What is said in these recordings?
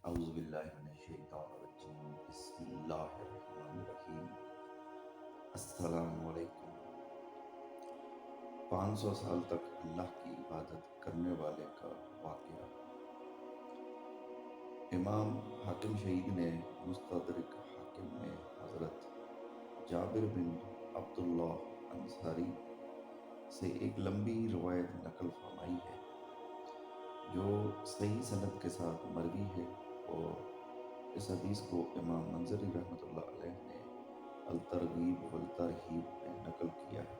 اعوذ باللہ من الشیطان الرجیم بسم اللہ الرحمن الرحیم السلام علیکم۔ 500 سال تک اللہ کی عبادت کرنے والے کا واقعہ۔ امام حاکم شہید نے مستدرک حاکم میں حضرت جابر بن عبداللہ انصاری سے ایک لمبی روایت نقل فرمائی ہے جو صحیح سند کے ساتھ مروی ہے، اور اس حدیث کو امام منظری رحمۃ اللہ علیہ نے الترغیب والترہیب میں نقل کیا ہے۔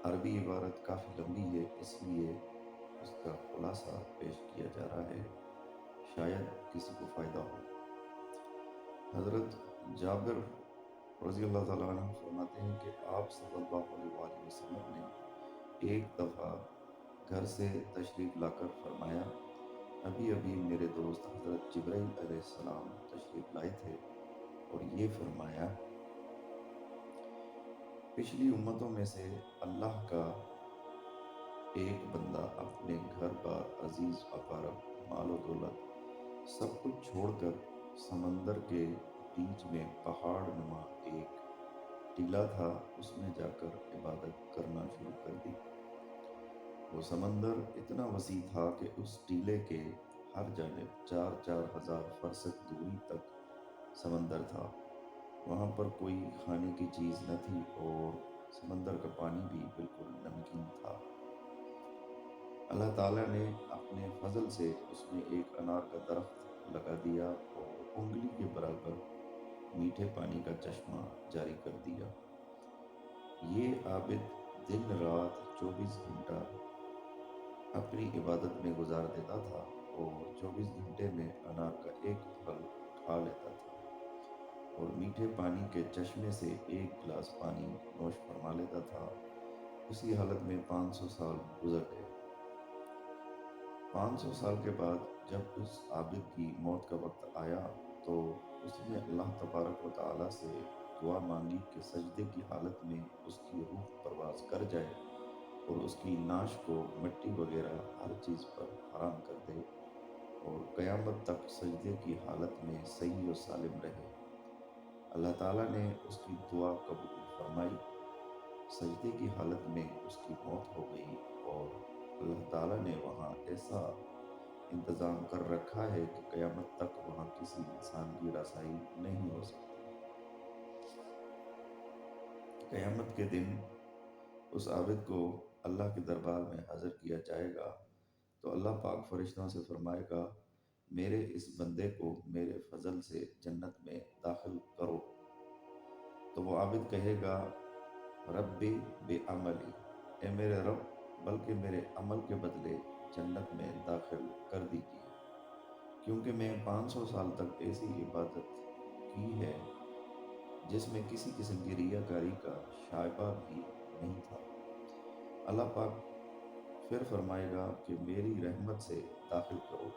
عربی عبارت کافی لمبی ہے، اس لیے اس کا خلاصہ پیش کیا جا رہا ہے، شاید کسی کو فائدہ ہو۔ حضرت جابر رضی اللہ تعالیٰ عنہ فرماتے ہیں کہ آپ صلی اللہ علیہ وآلہ وسلم نے ایک دفعہ گھر سے تشریف لا کر فرمایا، ابھی ابھی میرے دوست حضرت جبرائیل علیہ السلام تشریف لائے تھے اور یہ فرمایا، پچھلی امتوں میں سے اللہ کا ایک بندہ اپنے گھر بار، عزیز اقارب، مال و دولت سب کچھ چھوڑ کر سمندر کے بیچ میں پہاڑ نما ایک ٹیلا تھا، اس میں جا کر عبادت کرنا شروع کر دی۔ وہ سمندر اتنا وسیع تھا کہ اس ٹیلے کے ہر جانب 4,000 فرسخ دوری تک سمندر تھا۔ وہاں پر کوئی کھانے کی چیز نہ تھی اور سمندر کا پانی بھی بالکل نمکین تھا۔ اللہ تعالیٰ نے اپنے فضل سے اس میں ایک انار کا درخت لگا دیا اور انگلی کے برابر میٹھے پانی کا چشمہ جاری کر دیا۔ یہ عابد دن رات 24 گھنٹہ اپنی عبادت میں گزار دیتا تھا اور 24 گھنٹے میں انار کا ایک پھل کھا لیتا تھا اور میٹھے پانی کے چشمے سے ایک گلاس پانی نوش فرما لیتا تھا۔ اسی حالت میں 500 سال گزر گئے۔ 500 سال کے بعد جب اس عابد کی موت کا وقت آیا تو اس نے اللہ تبارک و تعالیٰ سے دعا مانگی کہ سجدے کی حالت میں اس کی روح پرواز کر جائے اور اس کی ناش کو مٹی وغیرہ ہر چیز پر حرام کر دے اور قیامت تک سجدے کی حالت میں صحیح و سالم رہے۔ اللہ تعالیٰ نے اس کی دعا قبول فرمائی۔ سجدے کی حالت میں اس کی موت ہو گئی اور اللہ تعالیٰ نے وہاں ایسا انتظام کر رکھا ہے کہ قیامت تک وہاں کسی انسان کی رسائی نہیں ہو سکتی۔ قیامت کے دن اس عابد کو اللہ کے دربار میں حاضر کیا جائے گا تو اللہ پاک فرشتوں سے فرمائے گا، میرے اس بندے کو میرے فضل سے جنت میں داخل کرو۔ تو وہ عابد کہے گا، ربی بے عملی، اے میرے رب بلکہ میرے عمل کے بدلے جنت میں داخل کر دیجیے، کیونکہ میں 500 سال تک ایسی عبادت کی ہے جس میں کسی قسم کی ریاکاری کا شائبہ بھی نہیں تھا۔ اللہ پاک پھر فرمائے گا کہ میری رحمت سے داخل کرو،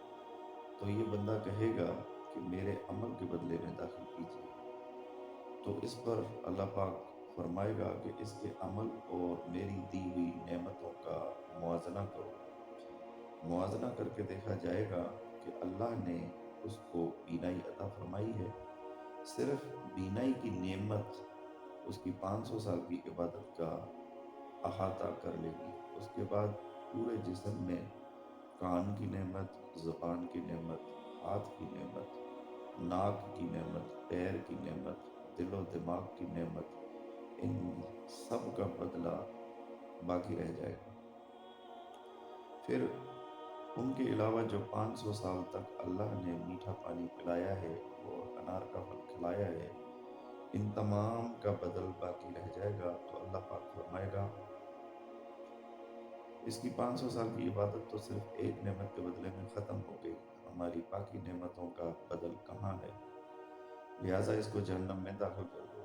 تو یہ بندہ کہے گا کہ میرے عمل کے بدلے میں داخل کیجیے۔ تو اس پر اللہ پاک فرمائے گا کہ اس کے عمل اور میری دی ہوئی نعمتوں کا موازنہ کرو۔ موازنہ کر کے دیکھا جائے گا کہ اللہ نے اس کو بینائی عطا فرمائی ہے، صرف بینائی کی نعمت اس کی 500 سال کی عبادت کا احاطہ کر لے گی۔ اس کے بعد پورے جسم میں کان کی نعمت، زبان کی نعمت، ہاتھ کی نعمت، ناک کی نعمت، پیر کی نعمت، دل و دماغ کی نعمت، ان سب کا بدلہ باقی رہ جائے گا۔ پھر ان کے علاوہ جو 500 سال تک اللہ نے میٹھا پانی پلایا ہے اور انار کا پھل کھلایا ہے، ان تمام کا بدل باقی رہ جائے گا۔ تو اللہ پاک فرمائے گا، اس کی 500 سال کی عبادت تو صرف ایک نعمت کے بدلے میں ختم ہو گئی، ہماری باقی نعمتوں کا بدل کہاں ہے؟ لہٰذا اس کو جہنم میں داخل کر دو۔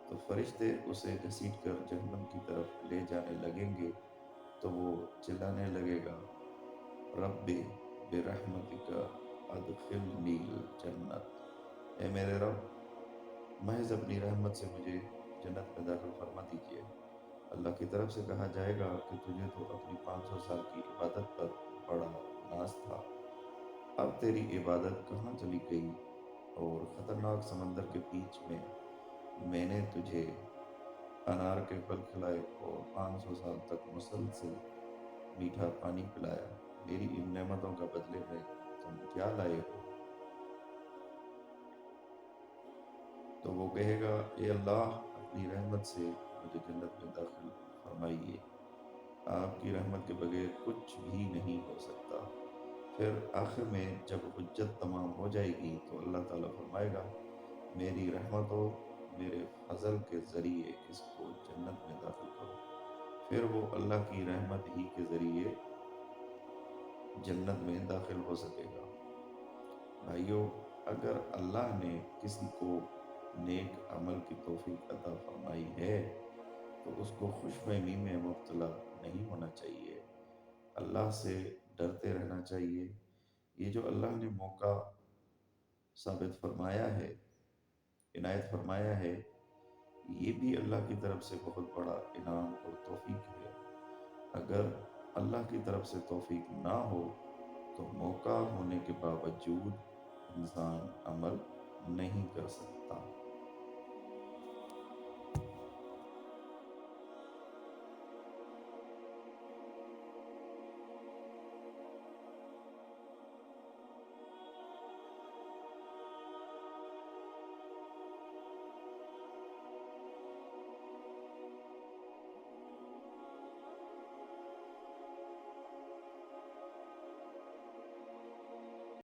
تو فرشتے اسے گھسیٹ کر جہنم کی طرف لے جانے لگیں گے تو وہ چلانے لگے گا، رب برحمتک ادخلنی الجنت، اے میرے رب محض اپنی رحمت سے مجھے جنت میں داخل فرما دیجئے۔ اللہ کی طرف سے کہا جائے گا کہ تجھے تو اپنی 500 سال کی عبادت پر بڑا ناز تھا، اب تیری عبادت کہاں چلی گئی؟ اور خطرناک سمندر کے بیچ میں نے تجھے انار کے پھل کھلائے اور 500 سال تک مسلسل میٹھا پانی پلایا۔ میری ان نعمتوں کا بدلے میں تم کیا لائے ہو؟ تو وہ کہے گا، اے اللہ، اپنی رحمت سے مجھے جنت میں داخل فرمائیے، آپ کی رحمت کے بغیر کچھ بھی نہیں ہو سکتا۔ پھر آخر میں جب حجت تمام ہو جائے گی تو اللہ تعالیٰ فرمائے گا، میری رحمت و میرے فضل کے ذریعے اس کو جنت میں داخل کرو۔ پھر وہ اللہ کی رحمت ہی کے ذریعے جنت میں داخل ہو سکے گا۔ بھائیو، اگر اللہ نے کسی کو نیک عمل کی توفیق عطا فرمائی ہے تو اس کو خوش فہمی میں مبتلا نہیں ہونا چاہیے، اللہ سے ڈرتے رہنا چاہیے۔ یہ جو اللہ نے موقع ثابت فرمایا ہے، عنایت فرمایا ہے، یہ بھی اللہ کی طرف سے بہت بڑا انعام اور توفیق ہے۔ اگر اللہ کی طرف سے توفیق نہ ہو تو موقع ہونے کے باوجود انسان عمل نہیں کر سکتا۔